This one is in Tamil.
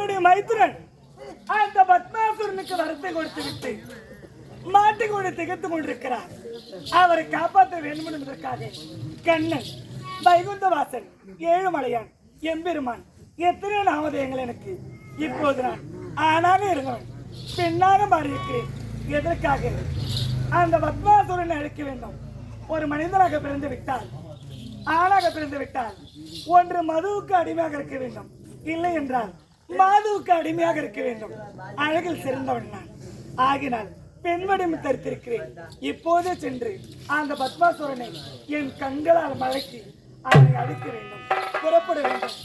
என்னுடைய மைத்துனன் அந்த பத்மாசுரனுக்கு வரத்தை கொடுத்து விட்டு மாட்டிக்கொண்டு திகைத்துக் கொண்டிருக்கிறார். அவரை காப்பாற்ற வேண்டும் என்பதற்காக கண்ணன், வைகுந்தவாசன், ஏழுமலையான், எம்பெருமான் எத்தனை நாமதேயங்கள் எனக்கு. இப்போது நான் ஆணாக இருந்தவன் பெண்ணாக மாறியிருக்கிறேன். எதற்காக? அந்த பத்மாசுரனை அழிக்க வேண்டும். ஒரு மனிதனாக பிறந்து விட்டால், ஆணாக பிறந்து விட்டால் ஒன்று மதுவுக்கு அடிமையாக இருக்க வேண்டும், இல்லை என்றால் மாதுவுக்கு அடிமையாக இருக்க வேண்டும். அழகில் சிறந்தவன் நான். ஆகினால் பெண் வடிவம் தரித்திருக்கிறேன். இப்போதே சென்று அந்த பத்மாசுரனை என் கண்களால் மடக்கி அவனை அழிக்க வேண்டும். புறப்பட வேண்டும்.